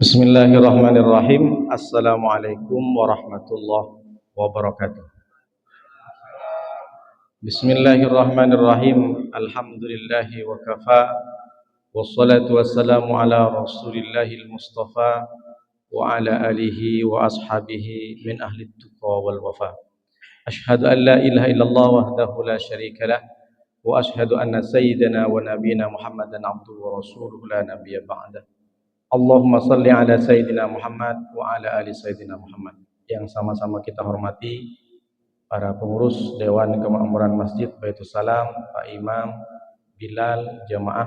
Bismillahirrahmanirrahim. Assalamualaikum warahmatullahi wabarakatuh. Bismillahirrahmanirrahim. Alhamdulillahi wa kafa. Wassalatu wassalamu ala rasulillahil mustafa wa ala alihi wa ashabihi min ahli tuqa wal wafa. Ashhadu an la ilaha illallah wahdahu la syarika lah wa ashhadu anna sayyidina wa nabiyana Muhammadan abduhu wa rasuluhu la nabiyya ba'dah. Allahumma salli ala Sayyidina Muhammad wa ala ali Sayyidina Muhammad. Yang sama-sama kita hormati para pengurus Dewan Kemakmuran Masjid Baitul Salam, Pak Imam, Bilal, jamaah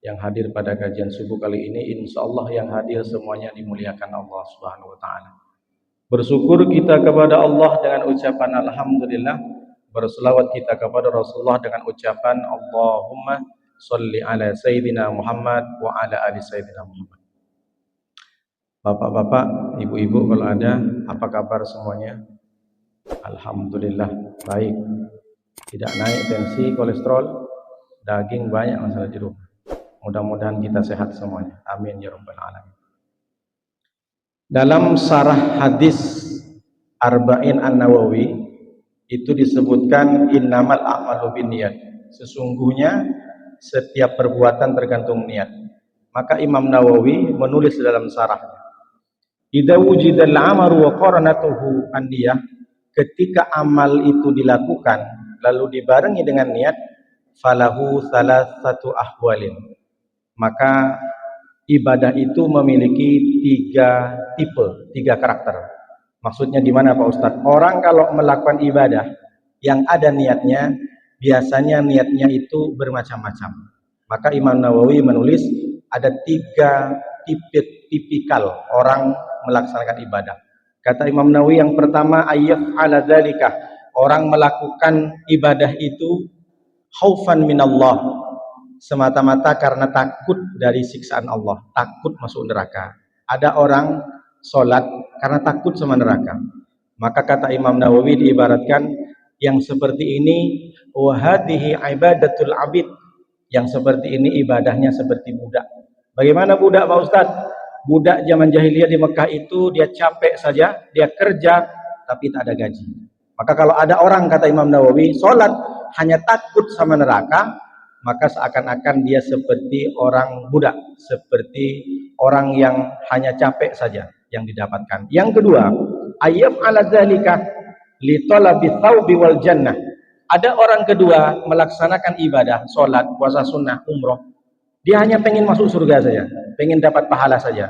yang hadir pada kajian subuh kali ini. Insyaallah yang hadir semuanya dimuliakan Allah Subhanahu wa taala. Bersyukur kita kepada Allah dengan ucapan alhamdulillah. Berselawat kita kepada Rasulullah dengan ucapan Allahumma salli ala Sayyidina Muhammad wa ala ali Sayyidina Muhammad. Bapak-bapak, ibu-ibu kalau ada, apa kabar semuanya? Alhamdulillah, baik. Tidak naik tensi, kolesterol, daging banyak masalah di rumah. Mudah-mudahan kita sehat semuanya. Amin ya rabbal alamin. Dalam sarah hadis Arba'in An-Nawawi itu disebutkan innamal a'malu binniyat. Sesungguhnya setiap perbuatan tergantung niat. Maka Imam Nawawi menulis dalam sarahnya, idza wujidal amaru wa qaranatuhu an-niyah, ketika amal itu dilakukan lalu dibarengi dengan niat, falahu thalathatu ahwalin, maka ibadah itu memiliki tiga karakter. Maksudnya di mana Pak Ustadz? Orang kalau melakukan ibadah yang ada niatnya, biasanya niatnya itu bermacam-macam. Maka Imam Nawawi menulis ada tiga tipikal orang melaksanakan ibadah. Kata Imam Nawawi, yang pertama ayyaf ala dzalika, orang melakukan ibadah itu khaufan minallah, semata-mata karena takut dari siksaan Allah, takut masuk neraka. Ada orang sholat karena takut sama neraka. Maka kata Imam Nawawi diibaratkan yang seperti ini, wa hadhihi ibadatul abid, yang seperti ini ibadahnya seperti budak. Bagaimana budak Pak Ustadz? Budak zaman jahiliyah di Mekah itu dia capek saja, dia kerja tapi tak ada gaji. Maka kalau ada orang, kata Imam Nawawi, sholat hanya takut sama neraka, maka seakan-akan dia seperti orang budak, seperti orang yang hanya capek saja yang didapatkan. Yang kedua, ayyaf ala dzalika li talabi thawbi wal jannah. Ada orang kedua melaksanakan ibadah, sholat, puasa sunnah, umroh, dia hanya pengen masuk surga saja, pengen dapat pahala saja.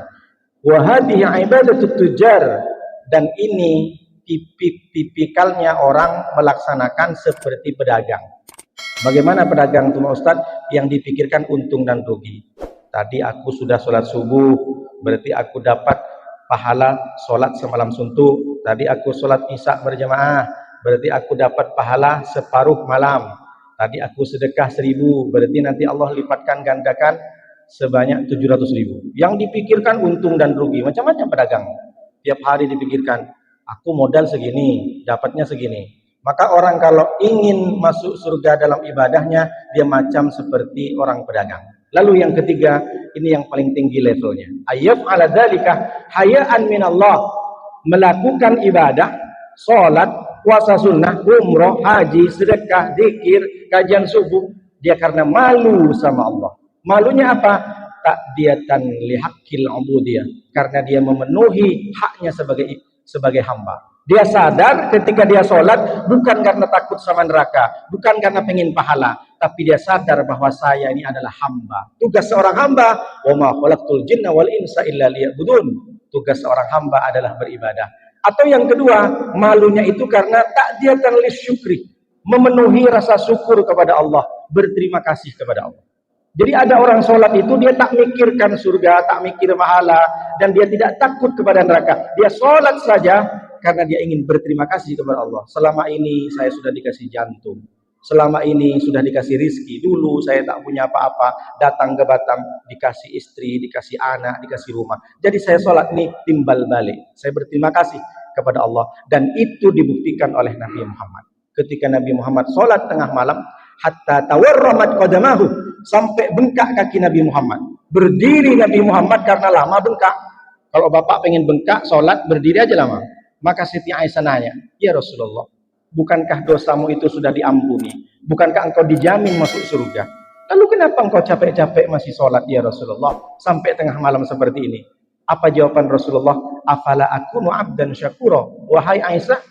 Wa hadhihi ibadatut tujar, dan ini tipikalnya orang melaksanakan seperti pedagang. Bagaimana pedagang itu Ustaz? Yang dipikirkan untung dan rugi. Tadi aku sudah sholat subuh, berarti aku dapat pahala sholat semalam suntuk. Tadi aku sholat isya berjamaah, berarti aku dapat pahala separuh malam. Tadi aku sedekah 1000, berarti nanti Allah lipatkan gandakan sebanyak 700.000. Yang dipikirkan untung dan rugi, macam-macam pedagang. Tiap hari dipikirkan, aku modal segini, dapatnya segini. Maka orang kalau ingin masuk surga dalam ibadahnya, dia macam seperti orang pedagang. Lalu yang ketiga, ini yang paling tinggi levelnya. Ayyaf ala dzalika hayaan minallah, melakukan ibadah, sholat, puasa sunnah, umroh, haji, sedekah, zikir, kajian subuh, dia karena malu sama Allah. Malunya apa? Takdiyatan lihaqqil ubudiyah, karena dia memenuhi haknya sebagai hamba. Dia sadar ketika dia sholat bukan karena takut sama neraka, bukan karena pengen pahala, tapi dia sadar bahwa saya ini adalah hamba. Tugas seorang hamba, wa ma khalaqtul jinna wal insa illa liya'budun. Tugas seorang hamba adalah beribadah. Atau yang kedua, malunya itu karena takdiyatan lisyukri, memenuhi rasa syukur kepada Allah, berterima kasih kepada Allah. Jadi ada orang sholat itu dia tak mikirkan surga, tak mikir pahala, dan dia tidak takut kepada neraka. Dia sholat saja karena dia ingin berterima kasih kepada Allah. Selama ini saya sudah dikasih jantung, selama ini sudah dikasih rizki. Dulu saya tak punya apa-apa, datang ke Batam dikasih istri, dikasih anak, dikasih rumah. Jadi saya sholat ini timbal balik, saya berterima kasih kepada Allah. Dan itu dibuktikan oleh Nabi Muhammad. Ketika Nabi Muhammad sholat tengah malam, hatta tawarramat qadamahu, sampai bengkak kaki Nabi Muhammad. Berdiri Nabi Muhammad karena lama bengkak. Kalau bapak pengen bengkak, sholat, berdiri aja lama. Maka Siti Aisyah nanya, ya Rasulullah, bukankah dosamu itu sudah diampuni? Bukankah engkau dijamin masuk surga? Lalu kenapa engkau capek-capek masih sholat ya Rasulullah sampai tengah malam seperti ini? Apa jawaban Rasulullah? Afala akunu abdan syakura. Wahai Aisyah,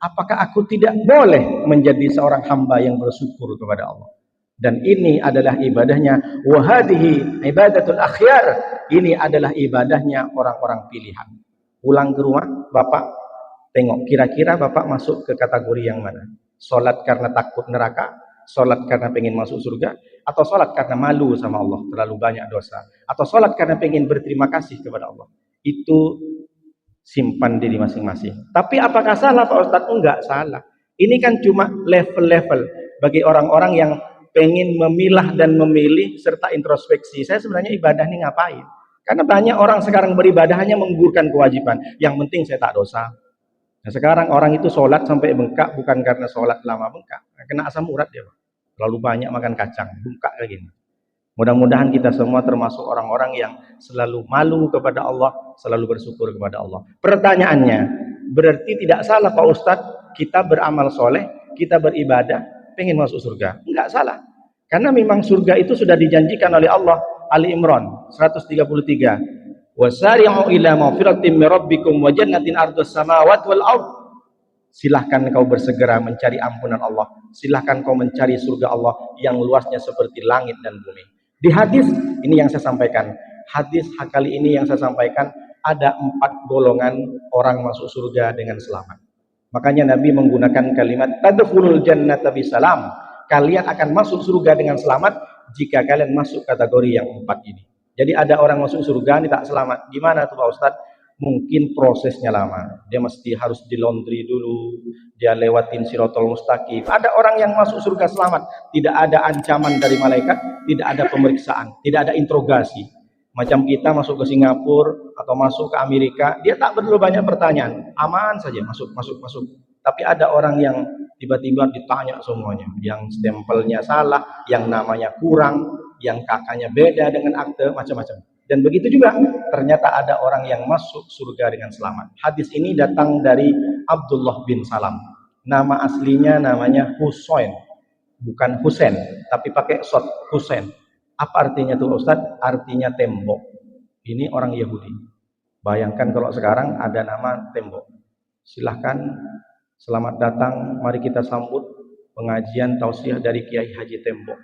apakah aku tidak boleh menjadi seorang hamba yang bersyukur kepada Allah? Dan ini adalah ibadahnya. Wahadihi ibadatul akhyar. Ini adalah ibadahnya orang-orang pilihan. Pulang ke rumah, bapak tengok kira-kira bapak masuk ke kategori yang mana? Sholat karena takut neraka, sholat karena pengen masuk surga, atau sholat karena malu sama Allah, terlalu banyak dosa, atau sholat karena pengen berterima kasih kepada Allah. Itu simpan diri masing-masing. Tapi apakah salah Pak Ustadz? Enggak salah. Ini kan cuma level-level bagi orang-orang yang pengen memilah dan memilih serta introspeksi. Saya sebenarnya ibadah ini ngapain? Karena banyak orang sekarang beribadah hanya menggugurkan kewajiban. Yang penting saya tak dosa. Nah, sekarang orang itu sholat sampai bengkak bukan karena sholat lama bengkak. Kena asam urat dia, Pak. Terlalu banyak makan kacang, bengkak kayak gini. Mudah-mudahan kita semua termasuk orang-orang yang selalu malu kepada Allah, selalu bersyukur kepada Allah. Pertanyaannya, berarti tidak salah Pak Ustadz kita beramal soleh, kita beribadah, pengen masuk surga? Enggak salah. Karena memang surga itu sudah dijanjikan oleh Allah. Ali Imran 133. Wasari'u ila maghfiratin min rabbikum wa jannatin 'ardhas samawati wal ardh. Silahkan kau bersegera mencari ampunan Allah. Silahkan kau mencari surga Allah yang luasnya seperti langit dan bumi. Di hadis ini yang saya sampaikan. Hadis kali ini yang saya sampaikan ada 4 golongan orang masuk surga dengan selamat. Makanya Nabi menggunakan kalimat tadkhulul jannata bisalam. Kalian akan masuk surga dengan selamat jika kalian masuk kategori yang 4 ini. Jadi ada orang masuk surga ini tak selamat. Gimana tuh Pak Ustadz? Mungkin prosesnya lama. Dia mesti harus di laundry dulu, dia lewatin siratal mustaqim. Ada orang yang masuk surga selamat, tidak ada ancaman dari malaikat, tidak ada pemeriksaan, tidak ada interogasi. Macam kita masuk ke Singapura atau masuk ke Amerika, dia tak perlu banyak pertanyaan, aman saja masuk. Tapi ada orang yang tiba-tiba ditanya semuanya, yang stempelnya salah, yang namanya kurang, yang kakaknya beda dengan akte, macam-macam. Dan begitu juga ternyata ada orang yang masuk surga dengan selamat. Hadis ini datang dari Abdullah bin Salam. Nama aslinya namanya Husain, bukan Husain, tapi pakai short Husain. Apa artinya tuh Ustaz? Artinya tembok. Ini orang Yahudi. Bayangkan kalau sekarang ada nama tembok. Silahkan, selamat datang, mari kita sambut pengajian tausiah dari Kiai Haji Tembok.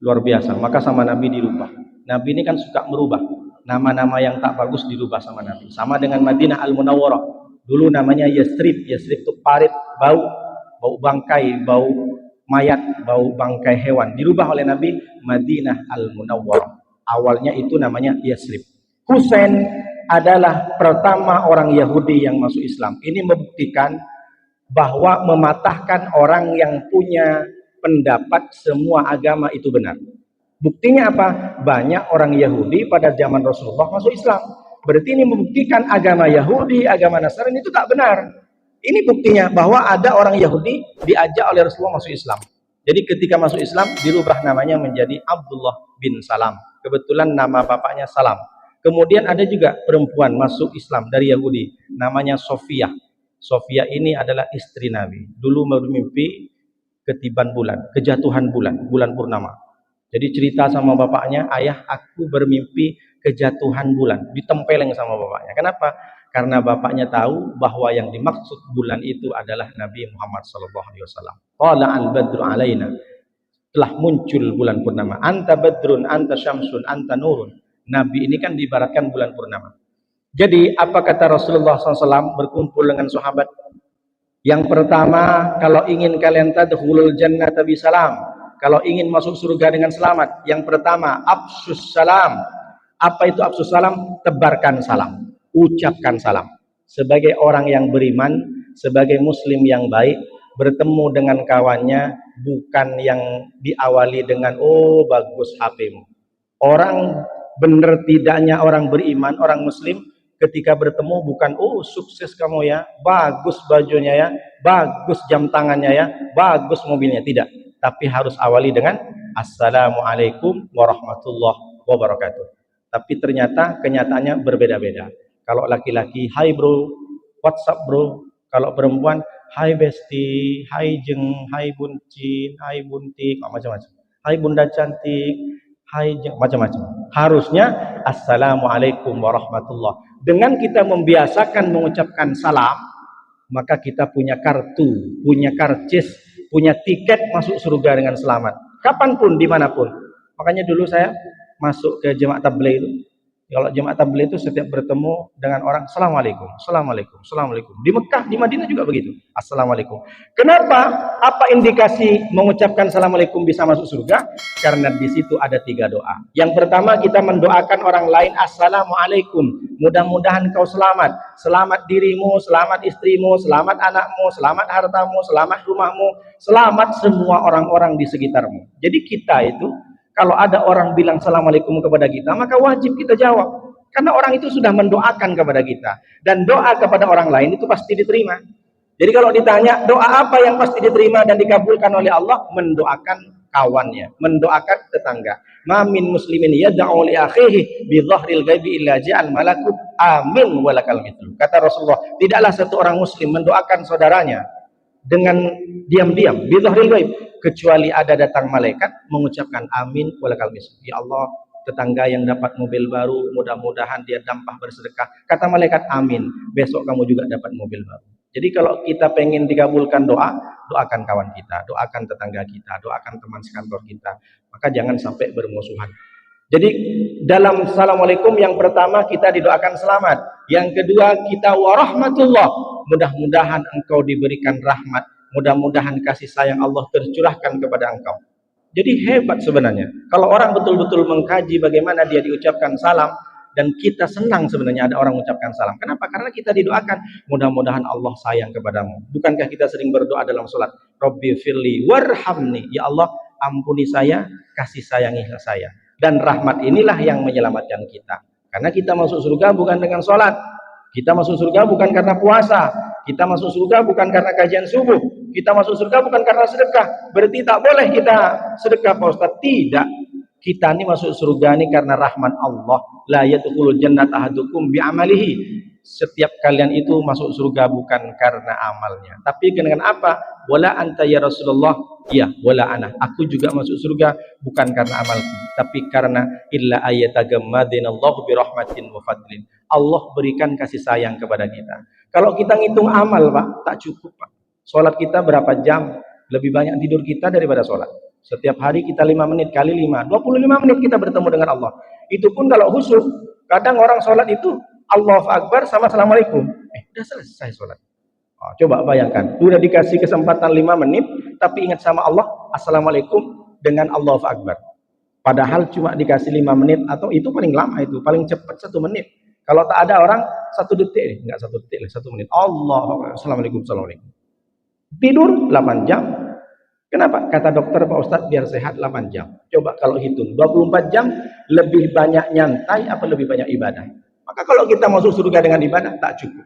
Luar biasa. Maka sama Nabi dirubah. Nabi ini kan suka merubah nama-nama yang tak bagus, dirubah sama Nabi. Sama dengan Madinah Al-Munawwarah. Dulu namanya Yasrib. Yasrib itu parit, bau bangkai, bau mayat, bau bangkai hewan. Dirubah oleh Nabi Madinah Al-Munawwarah. Awalnya itu namanya Yasrib. Husain adalah pertama orang Yahudi yang masuk Islam. Ini membuktikan bahwa mematahkan orang yang punya pendapat semua agama itu benar. Buktinya apa? Banyak orang Yahudi pada zaman Rasulullah masuk Islam. Berarti ini membuktikan agama Yahudi, agama Nasrani itu tak benar. Ini buktinya bahwa ada orang Yahudi diajak oleh Rasulullah masuk Islam. Jadi ketika masuk Islam dirubah namanya menjadi Abdullah bin Salam. Kebetulan nama bapaknya Salam. Kemudian ada juga perempuan masuk Islam dari Yahudi, namanya Sofia. Sofia ini adalah istri Nabi. Dulu bermimpi ketiban bulan, kejatuhan bulan, bulan purnama. Jadi cerita sama bapaknya, ayah aku bermimpi kejatuhan bulan, ditempeleng sama bapaknya. Kenapa? Karena bapaknya tahu bahwa yang dimaksud bulan itu adalah Nabi Muhammad SAW. Qala al-badru alaina. Telah muncul bulan purnama. Anta badrun, anta syamsun, anta nurun. Nabi ini kan diibaratkan bulan purnama. Jadi apa kata Rasulullah SAW berkumpul dengan sahabat? Yang pertama, kalau ingin kalian tadkhulul jannata bisalam, kalau ingin masuk surga dengan selamat, yang pertama afsus salam. Apa itu afsus salam? Tebarkan salam, ucapkan salam. Sebagai orang yang beriman, sebagai muslim yang baik, bertemu dengan kawannya bukan yang diawali dengan oh bagus HP-mu. Orang benar tidaknya orang beriman, orang muslim ketika bertemu bukan oh sukses kamu ya, bagus bajunya ya, bagus jam tangannya ya, bagus mobilnya, tidak. Tapi harus awali dengan Assalamualaikum warahmatullahi wabarakatuh. Tapi ternyata kenyataannya berbeda-beda. Kalau laki-laki, hai bro, what's up bro. Kalau perempuan, hai besti, hai jeng, hai buncin, hai buntik, macam-macam. Hai bunda cantik, hai jeng, macam-macam. Harusnya assalamualaikum warahmatullah. Dengan kita membiasakan mengucapkan salam, maka kita punya kartu, punya karcis, punya tiket masuk surga dengan selamat. Kapanpun, dimanapun. Makanya dulu saya masuk ke jemaah tabligh itu. Kalau jemaah tabligh itu setiap bertemu dengan orang, assalamualaikum, assalamualaikum, assalamualaikum. Di Mekah, di Madinah juga begitu, assalamualaikum. Kenapa? Apa indikasi mengucapkan assalamualaikum bisa masuk surga? Karena di situ ada 3 doa. Yang pertama, kita mendoakan orang lain, assalamualaikum, mudah-mudahan kau selamat, selamat dirimu, selamat istrimu, selamat anakmu, selamat hartamu, selamat rumahmu, selamat semua orang-orang di sekitarmu. Jadi kita itu, kalau ada orang bilang assalamualaikum kepada kita, maka wajib kita jawab. Karena orang itu sudah mendoakan kepada kita. Dan doa kepada orang lain itu pasti diterima. Jadi kalau ditanya, doa apa yang pasti diterima dan dikabulkan oleh Allah? Mendoakan kawannya, mendoakan tetangga. Ma min muslimin yad'u li akhihi bi dhahril ghaibi illa ja'al malaku amin walakal mithlu. Kata Rasulullah, tidaklah satu orang muslim mendoakan saudaranya dengan diam-diam bi dhahril ghaib, kecuali ada datang malaikat mengucapkan amin walakal misl. Ya Allah, tetangga yang dapat mobil baru, mudah-mudahan dia dampah bersedekah. Kata malaikat amin, besok kamu juga dapat mobil baru. Jadi kalau kita pengen dikabulkan doa, doakan kawan kita, doakan tetangga kita, doakan teman sekantor kita. Maka jangan sampai bermusuhan. Jadi dalam assalamualaikum yang pertama kita didoakan selamat. Yang kedua kita warahmatullah, mudah-mudahan engkau diberikan rahmat, mudah-mudahan kasih sayang Allah tercurahkan kepada engkau. Jadi hebat sebenarnya. Kalau orang betul-betul mengkaji bagaimana dia diucapkan salam, dan kita senang sebenarnya ada orang mengucapkan salam. Kenapa? Karena kita didoakan, mudah-mudahan Allah sayang kepadamu. Bukankah kita sering berdoa dalam sholat? Rabbi firli warhamni. Ya Allah, ampuni saya, kasih sayangi saya. Dan rahmat inilah yang menyelamatkan kita. Karena kita masuk surga bukan dengan sholat. Kita masuk surga bukan karena puasa. Kita masuk surga bukan karena kajian subuh. Kita masuk surga bukan karena sedekah. Berarti tak boleh kita sedekah, Pak Ustaz. Tidak. Kita ini masuk surga ini karena rahmat Allah. La yadkhulul jannata ahadukum bi'amalihi. Setiap kalian itu masuk surga bukan karena amalnya. Tapi dengan apa? Wala anta ya Rasulullah. Ya, wala ana. Aku juga masuk surga bukan karena amalku, tapi karena illa ayatagammadinallahu birahmatin wa fadlin. Allah berikan kasih sayang kepada kita. Kalau kita ngitung amal, Pak, tak cukup, Pak. Sholat kita berapa jam? Lebih banyak tidur kita daripada sholat. Setiap hari kita 5 menit kali 5, 25 menit kita bertemu dengan Allah. Itu pun kalau khusyuk. Kadang orang sholat itu Allahu Akbar sama Assalamualaikum. Udah selesai sholat. Coba bayangkan, udah dikasih kesempatan 5 menit, tapi ingat sama Allah, Assalamualaikum dengan Allahu Akbar. Padahal cuma dikasih 5 menit, atau itu paling lama itu, paling cepat 1 menit. Kalau tak ada orang, 1 detik, enggak 1 detik, 1 menit. Allah, Assalamualaikum, Assalamualaikum. Tidur 8 jam. Kenapa? Kata dokter, Pak Ustadz, biar sehat 8 jam. Coba kalau hitung, 24 jam lebih banyak nyantai apa lebih banyak ibadah? Maka kalau kita masuk surga dengan ibadah, tak cukup.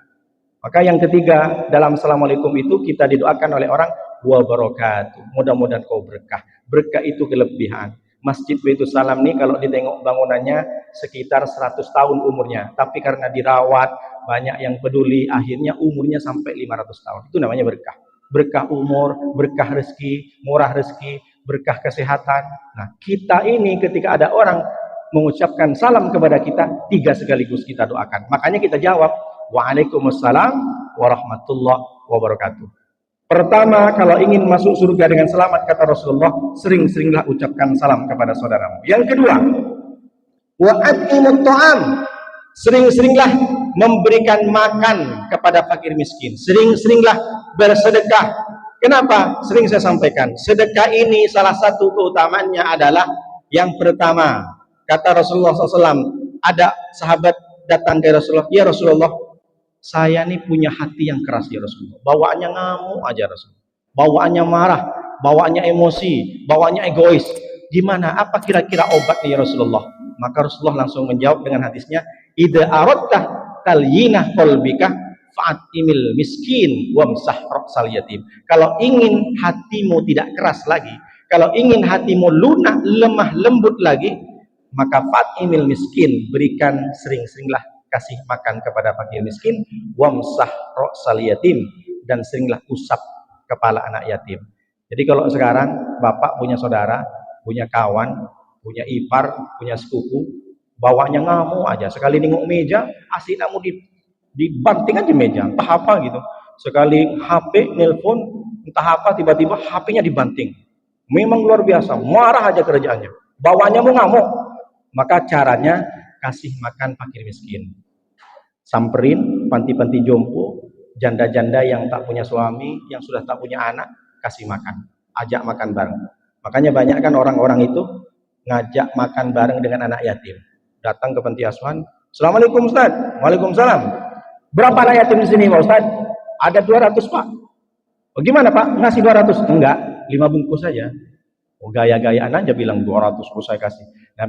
Maka yang ketiga, dalam Assalamualaikum itu kita didoakan oleh orang, wa barakatuh. Mudah-mudahan kau berkah. Berkah itu kelebihan. Masjid Baitul Salam nih kalau ditengok bangunannya sekitar 100 tahun umurnya. Tapi karena dirawat, banyak yang peduli, akhirnya umurnya sampai 500 tahun. Itu namanya berkah. Berkah umur, berkah rezeki, murah rezeki, berkah kesehatan. Nah, kita ini ketika ada orang mengucapkan salam kepada kita, 3 sekaligus kita doakan. Makanya kita jawab, waalaikumsalam warahmatullahi wabarakatuh. Pertama, kalau ingin masuk surga dengan selamat, kata Rasulullah, sering-seringlah ucapkan salam kepada saudaramu. Yang kedua, wa'at'imut ta'am. Sering-seringlah memberikan makan kepada fakir miskin. Sering-seringlah bersedekah. Kenapa? Sering saya sampaikan. Sedekah ini salah satu keutamaannya adalah yang pertama. Kata Rasulullah SAW, ada sahabat datang ke Rasulullah. Ya Rasulullah, saya ini punya hati yang keras ya Rasulullah. Bawaannya ngamuk aja Rasulullah. Bawaannya marah, bawaannya emosi, bawaannya egois. Gimana? Apa kira-kira obatnya ya Rasulullah? Maka Rasulullah langsung menjawab dengan hadisnya, idza aradta talyinah qalbika fa'atimil miskin wamsah ra'sal yatim. Kalau ingin hatimu tidak keras lagi, kalau ingin hatimu lunak, lemah, lembut lagi, maka fatimil miskin, berikan sering-seringlah kasih makan kepada fakir miskin, wamsah ra'sal yatim, dan seringlah usap kepala anak yatim. Jadi kalau sekarang bapak punya saudara, punya kawan, punya ipar, punya sepupu, bawanya ngamuk aja, sekali nengok meja asik namu dibanting aja meja, entah apa gitu. Sekali HP nelpon entah apa, tiba-tiba HP-nya dibanting. Memang luar biasa, marah aja kerjaannya, bawanya mau ngamuk. Maka caranya kasih makan fakir miskin, samperin panti-panti jompo, janda-janda yang tak punya suami, yang sudah tak punya anak, kasih makan, ajak makan bareng. Makanya banyak kan orang-orang itu ngajak makan bareng dengan anak yatim. Datang ke panti asuhan, Assalamualaikum Ustaz. Waalaikumsalam. Berapa anak yatim di sini Pak Ustaz? Ada 200 Pak. Oh, gimana Pak? Ngasih 200? Enggak, 5 bungkus saja. Oh, gaya-gayaan aja bilang 200 saya kasih. Nah,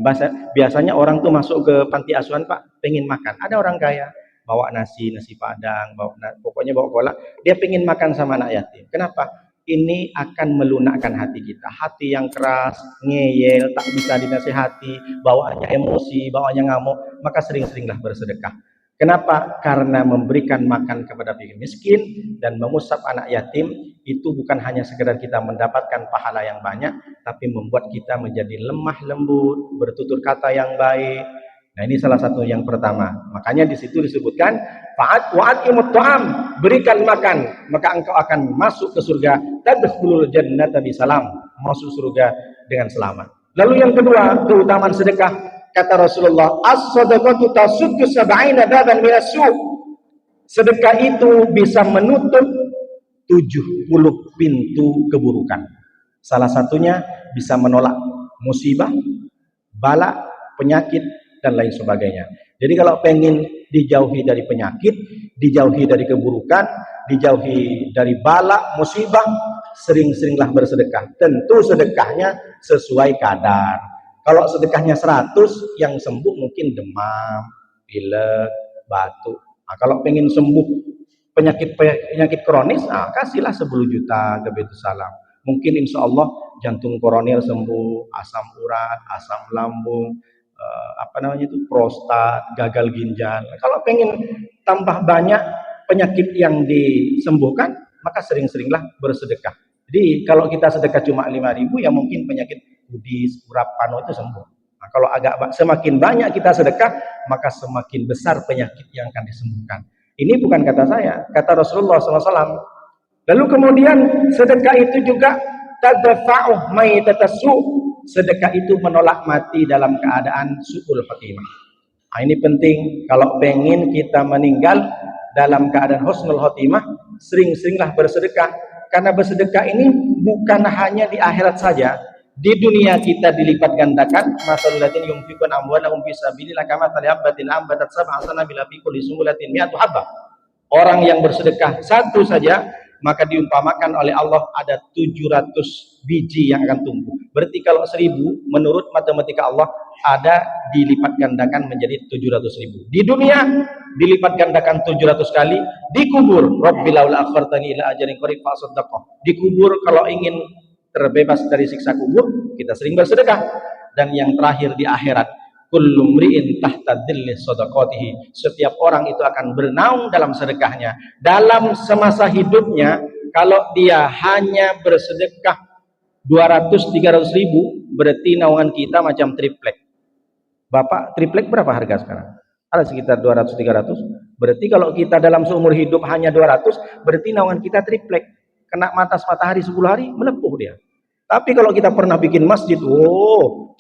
biasanya orang tuh masuk ke panti asuhan Pak, pengen makan. Ada orang kaya bawa nasi padang, pokoknya bawa kolak, dia pengen makan sama anak yatim. Kenapa? Ini akan melunakkan hati kita. Hati yang keras, ngeyel, tak bisa dinasihati, bawaannya emosi, bawaannya ngamuk, maka sering-seringlah bersedekah. Kenapa? Karena memberikan makan kepada fakir miskin dan mengusap anak yatim itu bukan hanya sekedar kita mendapatkan pahala yang banyak, tapi membuat kita menjadi lemah lembut, bertutur kata yang baik. Nah, ini salah satu yang pertama. Makanya di situ disebutkan fa'at wa'atimut ta'am, berikan makan, maka engkau akan masuk ke surga, tadkhulul jannata bisalam, masuk surga dengan selamat. Lalu yang kedua, keutamaan sedekah. Kata Rasulullah, as-sadaqatu tasuddu sab'ina baban minas su'. Sedekah itu bisa menutup 70 pintu keburukan. Salah satunya bisa menolak musibah, bala, penyakit, dan lain sebagainya. Jadi kalau pengen dijauhi dari penyakit, dijauhi dari keburukan, dijauhi dari bala, musibah, sering-seringlah bersedekah. Tentu sedekahnya sesuai kadar. Kalau sedekahnya 100, yang sembuh mungkin demam, pilek, batuk. Nah, kalau pengen sembuh penyakit kronis, kasihlah 10 juta ke Baitul Salam. Mungkin insya Allah jantung koroner sembuh, asam urat, asam lambung, prostat, gagal ginjal. Kalau pengen tambah banyak penyakit yang disembuhkan, maka sering-seringlah bersedekah. Jadi kalau kita sedekah cuma 5.000, ya mungkin penyakit kudis, urat, pano itu sembuh. Nah, kalau semakin banyak kita sedekah, maka semakin besar penyakit yang akan disembuhkan. Ini bukan kata saya, kata Rasulullah SAW. Lalu kemudian sedekah itu juga tadfa'u maitatasu. Sedekah itu menolak mati dalam keadaan su'ul khatimah. Nah, ini penting. Kalau pengen kita meninggal dalam keadaan husnul khatimah, sering-seringlah bersedekah. Karena bersedekah ini bukan hanya di akhirat saja. Di dunia kita dilipat gandakan. Masalul ladzina yunfiquna amwalahum fi sabilillah kamathali habbatin ambatat sab'a sanabila fi kulli sumbulatin mi'atu habbah. Orang yang bersedekah satu saja, maka diumpamakan oleh Allah ada 700 biji yang akan tumbuh. Berarti kalau 1000 menurut matematika Allah ada dilipat gandakan menjadi 700.000. Di dunia dilipat gandakan 700 kali. Dikubur, Rabbil laula akhartani ila ajalin qarib fa asaddaqah. Dikubur kalau ingin terbebas dari siksa kubur, kita sering bersedekah. Dan yang terakhir di akhirat, kullu mri'in tahta dhilli sadaqatihi. Setiap orang itu akan bernaung dalam sedekahnya. Dalam semasa hidupnya, kalau dia hanya bersedekah 200-300 ribu, berarti naungan kita macam triplek. Bapak, triplek berapa harga sekarang? Ada sekitar 200-300. Berarti kalau kita dalam seumur hidup hanya 200, berarti naungan kita triplek. Kena matahari 10 hari, melepuh dia. Tapi kalau kita pernah bikin masjid,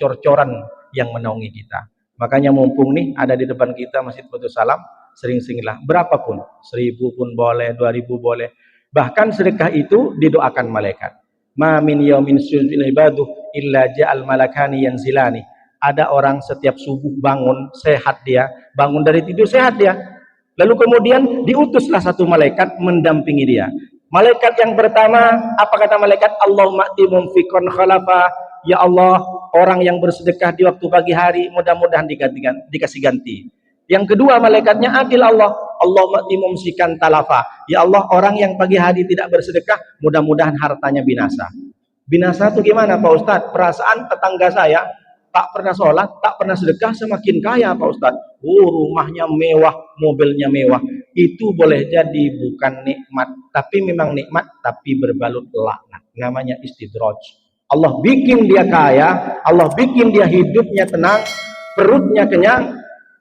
cor-coran yang menaungi kita. Makanya mumpung nih ada di depan kita Masjid Baitul Salam, sering-seringlah berapapun, 1000 pun boleh, 2000 boleh. Bahkan sedekah itu didoakan malaikat. Ma min yaumin sujudil ibadu illa ja'al malakani yanzilani. Ada orang setiap subuh bangun sehat dia, bangun dari tidur sehat dia. Lalu kemudian diutuslah satu malaikat mendampingi dia. Malaikat yang pertama, apa kata malaikat? Allahumma ati mumfikon khalafa. Ya Allah, orang yang bersedekah di waktu pagi hari mudah-mudahan dikasih ganti. Yang kedua malaikatnya adil Allah. Allahumma ati mumsikan talafa. Ya Allah, orang yang pagi hari tidak bersedekah mudah-mudahan hartanya binasa. Binasa itu gimana Pak Ustadz? Perasaan tetangga saya tak pernah sholat, tak pernah sedekah, semakin kaya Pak Ustadz. Rumahnya mewah, mobilnya mewah. Itu boleh jadi bukan nikmat, tapi memang nikmat, tapi berbalut laknat. Namanya istidraj. Allah bikin dia kaya, Allah bikin dia hidupnya tenang, perutnya kenyang,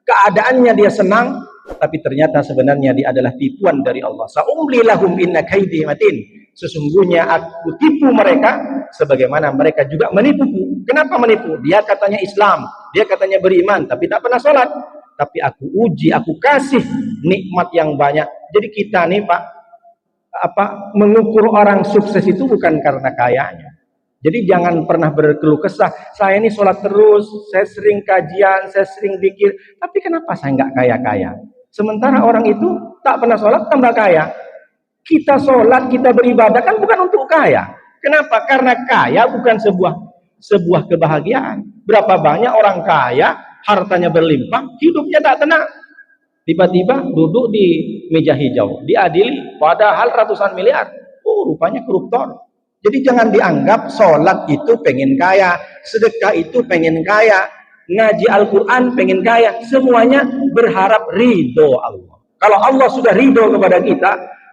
keadaannya dia senang, tapi ternyata sebenarnya dia adalah tipuan dari Allah. Sa'umli lahum inna kaidi matin. Sesungguhnya aku tipu mereka sebagaimana mereka juga menipuku. Kenapa menipu? Dia katanya Islam, dia katanya beriman, tapi tak pernah sholat. Tapi aku uji, aku kasih nikmat yang banyak. Jadi kita nih Pak, mengukur orang sukses itu bukan karena kayanya. Jadi jangan pernah berkeluh kesah. Saya ini sholat terus, saya sering kajian, saya sering zikir, tapi kenapa saya nggak kaya-kaya? Sementara orang itu tak pernah sholat tambah kaya. Kita sholat, kita beribadah kan bukan untuk kaya. Kenapa? Karena kaya bukan sebuah kebahagiaan. Berapa banyak orang kaya, hartanya berlimpah, hidupnya tak tenang. Tiba-tiba duduk di meja hijau, diadili, padahal ratusan miliar. Rupanya koruptor. Jadi jangan dianggap sholat itu pengen kaya, sedekah itu pengen kaya, ngaji Al-Quran pengen kaya. Semuanya berharap ridho Allah. Kalau Allah sudah ridho kepada kita,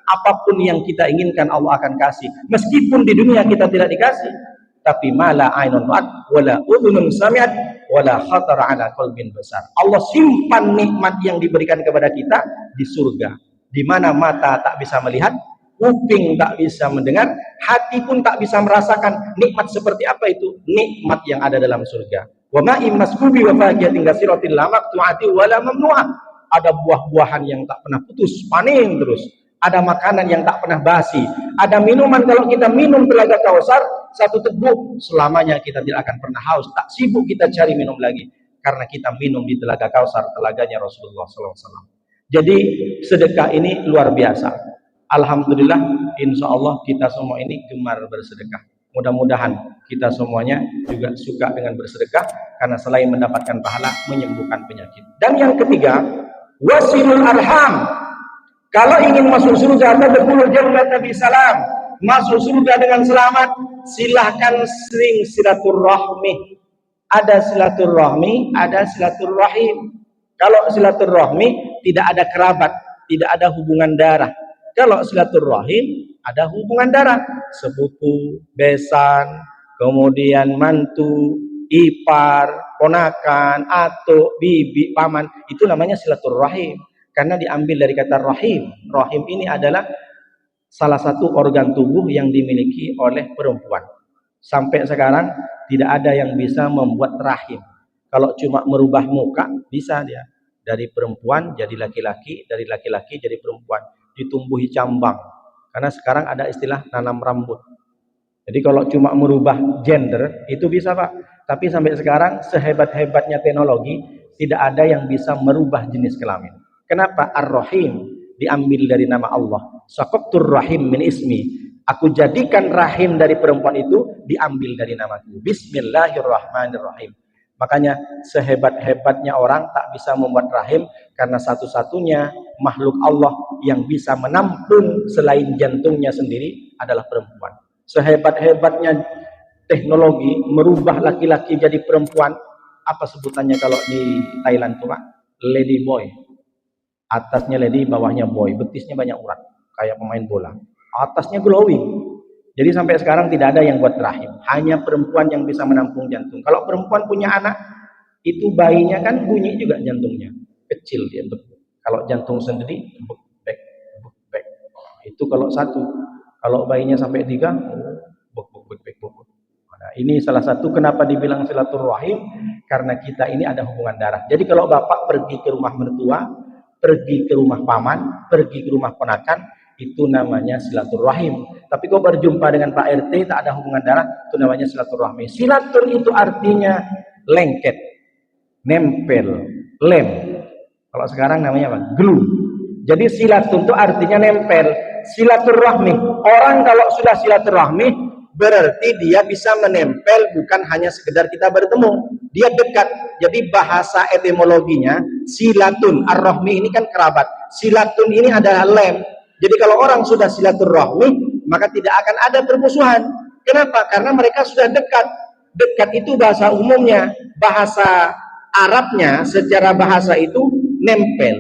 apapun yang kita inginkan Allah akan kasih. Meskipun di dunia kita tidak dikasih, tapi mala ainun ra'at wala udhunun sami'at wala khatara ala qalbin besar. Allah simpan nikmat yang diberikan kepada kita di surga, di mana mata tak bisa melihat, kuping tak bisa mendengar, hati pun tak bisa merasakan nikmat seperti apa itu nikmat yang ada dalam surga. Wa ma'im maskubi wa faqiyatin kasiratil la maqtu'ati wa la mamnu'ah. Ada buah-buahan yang tak pernah putus, panen terus. Ada makanan yang tak pernah basi. Ada minuman, kalau kita minum telaga Kausar satu teguk, selamanya kita tidak akan pernah haus. Tak sibuk kita cari minum lagi, karena kita minum di telaga Kausar, telaganya Rasulullah SAW. Jadi sedekah ini luar biasa. Alhamdulillah, insya Allah kita semua ini gemar bersedekah. Mudah-mudahan kita semuanya juga suka dengan bersedekah, karena selain mendapatkan pahala, menyembuhkan penyakit. Dan yang ketiga, wasilul arham. Kalau ingin masuk surga, tadkhulul jannata bisalam. Masuk surga dengan selamat, silahkan sering silaturahmi. Ada silaturahmi, ada silaturahim. Kalau silaturahmi tidak ada kerabat, tidak ada hubungan darah. Kalau silaturahim ada hubungan darah, sepupu, besan, kemudian mantu, ipar, ponakan, atuk, bibi, paman, itu namanya silaturahim. Karena diambil dari kata rahim. Rahim ini adalah salah satu organ tubuh yang dimiliki oleh perempuan. Sampai sekarang tidak ada yang bisa membuat rahim. Kalau cuma merubah muka, bisa dia. Dari perempuan jadi laki-laki, dari laki-laki jadi perempuan. Ditumbuhi cambang. Karena sekarang ada istilah nanam rambut. Jadi kalau cuma merubah gender, itu bisa Pak. Tapi sampai sekarang sehebat-hebatnya teknologi, tidak ada yang bisa merubah jenis kelamin. Kenapa? Ar-Rahim diambil dari nama Allah. Saqaqtur rahim min ismi. Aku jadikan rahim dari perempuan itu diambil dari namaku. Bismillahirrahmanirrahim. Makanya sehebat-hebatnya orang tak bisa membuat rahim, karena satu-satunya makhluk Allah yang bisa menampung selain jantungnya sendiri adalah perempuan. Sehebat-hebatnya teknologi merubah laki-laki jadi perempuan, apa sebutannya kalau di Thailand tuh Pak? Lady boy. Atasnya lady, bawahnya boy, betisnya banyak urat, kayak pemain bola. Atasnya glowing. Jadi sampai sekarang tidak ada yang buat rahim. Hanya perempuan yang bisa menampung jantung. Kalau perempuan punya anak, itu bayinya kan bunyi juga jantungnya. Kecil dia. Kalau jantung sendiri, bek. Itu kalau satu. Kalau bayinya sampai 3, bek. Nah, ini salah satu kenapa dibilang silaturahim, karena kita ini ada hubungan darah. Jadi kalau bapak pergi ke rumah mertua, pergi ke rumah paman, pergi ke rumah ponakan, itu namanya silaturahim. Tapi kalau berjumpa dengan Pak RT tak ada hubungan darah, itu namanya silaturahmi. Silatun itu artinya lengket, nempel, lem. Kalau sekarang namanya apa? Glue. Jadi silatun itu artinya nempel. Silaturahmi, orang kalau sudah silaturahmi berarti dia bisa menempel, bukan hanya sekedar kita bertemu, dia dekat. Jadi bahasa etimologinya silatun, ar-rahmi ini kan kerabat, silatun ini adalah lem. Jadi kalau orang sudah silaturahmi, maka tidak akan ada permusuhan. Kenapa? Karena mereka sudah dekat. Dekat itu bahasa umumnya, bahasa Arabnya secara bahasa itu nempel.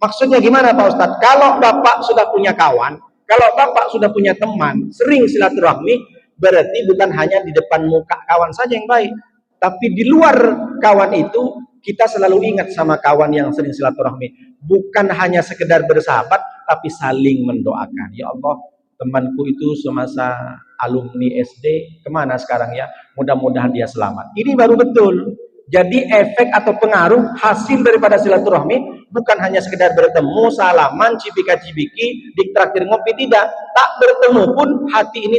Maksudnya gimana Pak Ustadz? Kalau Bapak sudah punya kawan, kalau Bapak sudah punya teman, sering silaturahmi, berarti bukan hanya di depan muka kawan saja yang baik, tapi di luar kawan itu kita selalu ingat sama kawan yang sering silaturahmi. Bukan hanya sekedar bersahabat, tapi saling mendoakan. Ya Allah, temanku itu semasa alumni SD, kemana sekarang ya? Mudah-mudahan dia selamat. Ini baru betul. Jadi efek atau pengaruh hasil daripada silaturahmi bukan hanya sekedar bertemu, salaman, cipika-cipiki, ditraktir ngopi, tidak. Tak bertemu pun hati ini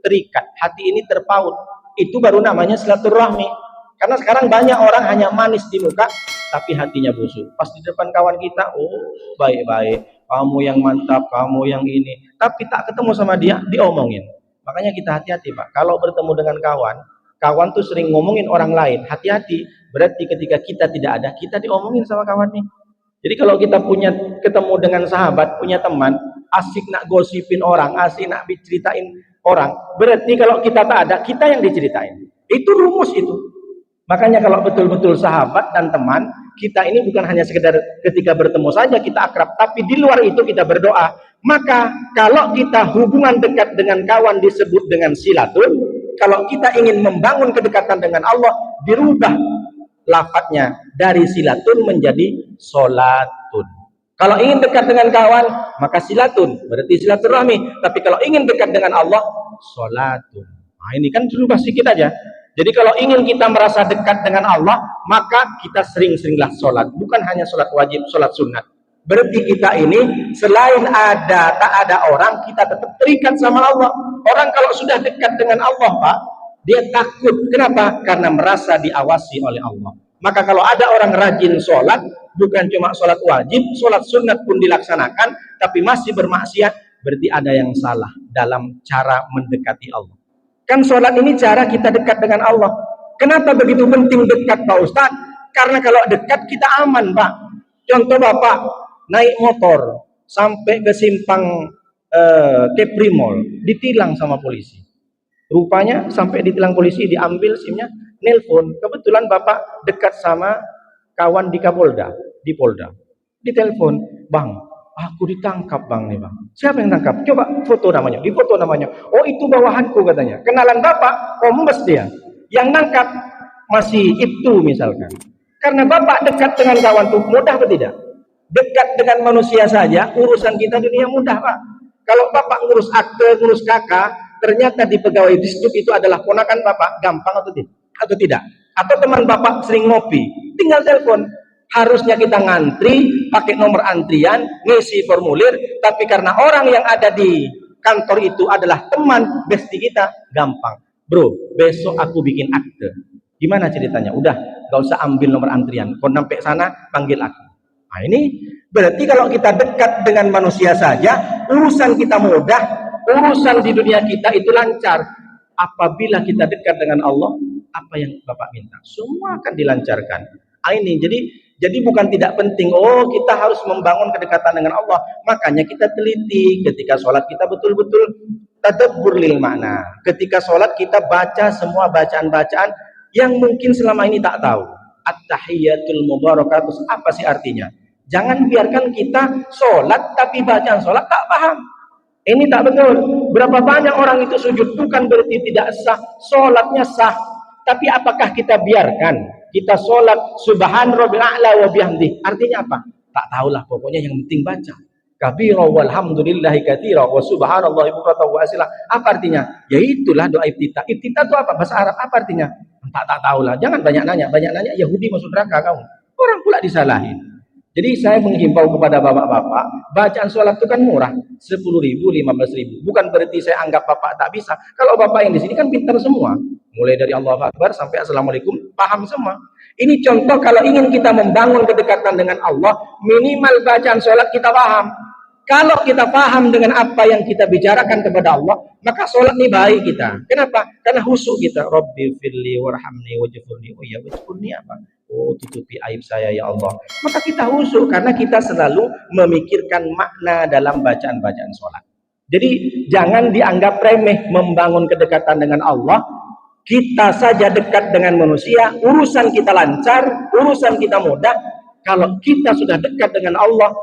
terikat, hati ini terpaut. Itu baru namanya silaturahmi. Karena sekarang banyak orang hanya manis di muka, tapi hatinya busuk. Pas di depan kawan kita, oh baik-baik, kamu yang mantap, kamu yang ini. Tapi tak ketemu sama dia, diomongin. Makanya kita hati-hati Pak. Kalau bertemu dengan kawan, kawan tuh sering ngomongin orang lain. Hati-hati. Berarti ketika kita tidak ada, kita diomongin sama kawan nih. Jadi kalau kita ketemu dengan sahabat, punya teman, asik nak gosipin orang, asik nak diceritain orang, berarti kalau kita tak ada, kita yang diceritain. Itu rumus itu. Makanya kalau betul-betul sahabat dan teman, kita ini bukan hanya sekedar ketika bertemu saja kita akrab, tapi di luar itu kita berdoa. Maka kalau kita hubungan dekat dengan kawan disebut dengan silatun, kalau kita ingin membangun kedekatan dengan Allah, dirubah lafadznya dari silatun menjadi solatun. Kalau ingin dekat dengan kawan, maka silatun, berarti silaturahmi. Tapi kalau ingin dekat dengan Allah, solatun. Nah ini kan berubah sedikit aja. Jadi kalau ingin kita merasa dekat dengan Allah, maka kita sering-seringlah sholat. Bukan hanya sholat wajib, sholat sunat. Berarti kita ini selain tak ada orang, kita tetap terikat sama Allah. Orang kalau sudah dekat dengan Allah Pak, dia takut. Kenapa? Karena merasa diawasi oleh Allah. Maka kalau ada orang rajin sholat, bukan cuma sholat wajib, sholat sunat pun dilaksanakan, tapi masih bermaksiat, berarti ada yang salah dalam cara mendekati Allah. Kan sholat ini cara kita dekat dengan Allah. Kenapa begitu penting dekat Pak Ustadz? Karena kalau dekat kita aman Pak. Contoh Bapak naik motor sampai ke simpang Kepri Mall, ditilang sama polisi. Rupanya sampai ditilang polisi, diambil SIM-nya, nelpon. Kebetulan Bapak dekat sama kawan di Kapolda, di Polda. Ditelepon, Bang, aku ditangkap Bang nih Bang. Siapa yang tangkap? Coba foto namanya, difoto namanya. Oh itu bawahanku katanya. Kenalan Bapak, kombes dia. Yang nangkap masih itu misalkan. Karena Bapak dekat dengan kawan itu mudah atau tidak? Dekat dengan manusia saja, urusan kita dunia mudah Pak. Kalau Bapak ngurus akte, ngurus kakak, ternyata di pegawai distrik itu adalah ponakan Bapak, gampang atau tidak? Atau teman Bapak sering ngopi, tinggal telepon. Harusnya kita ngantri, pakai nomor antrian, ngisi formulir, tapi karena orang yang ada di kantor itu adalah teman besti kita, gampang. Bro, besok aku bikin akte. Gimana ceritanya? Udah, gak usah ambil nomor antrian. Kalau sampai sana, panggil aku. Nah ini berarti kalau kita dekat dengan manusia saja, urusan kita mudah, urusan di dunia kita itu lancar. Apabila kita dekat dengan Allah, apa yang Bapak minta, semua akan dilancarkan. Nah ini jadi bukan tidak penting, oh kita harus membangun kedekatan dengan Allah. Makanya kita teliti ketika sholat kita betul-betul tadabbur lil makna. Ketika sholat kita baca semua bacaan-bacaan yang mungkin selama ini tak tahu. At-tahiyyatul mubarakatus, apa sih artinya? Jangan biarkan kita sholat tapi bacaan sholat tak paham. Ini tak betul. Berapa banyak orang itu sujud bukan berarti tidak sah, sholatnya sah. Tapi apakah kita biarkan kita sholat subhan rabbil a'la wa bihamdi? Artinya apa? Tak tahulah, pokoknya yang penting baca. Kabira walhamdulillahi katsira wa subhanallahi bukratan wa asila. Apa artinya? Ya itulah doa iftitah. Iftitah itu apa? Bahasa Arab apa artinya? Tak tahulah. Jangan banyak nanya Yahudi masuk neraka kamu. Orang pula disalahin. Jadi saya menghimbau kepada bapak-bapak, bacaan sholat itu kan murah, 10.000, 15.000. Bukan berarti saya anggap bapak tak bisa. Kalau bapak yang di sini kan pintar semua. Mulai dari Allahu Akbar sampai Assalamualaikum, paham semua. Ini contoh kalau ingin kita membangun kedekatan dengan Allah, minimal bacaan sholat kita paham. Kalau kita paham dengan apa yang kita bicarakan kepada Allah, maka sholat ini baik kita. Kenapa? Karena khusyuk kita. Rabbi firli warhamni wajfurni. Oh ya, wajfurni apa? Oh, tutupi aib saya ya Allah. Maka kita khusyuk karena kita selalu memikirkan makna dalam bacaan-bacaan sholat. Jadi jangan dianggap remeh membangun kedekatan dengan Allah. Kita saja dekat dengan manusia, urusan kita lancar, urusan kita mudah. Kalau kita sudah dekat dengan Allah,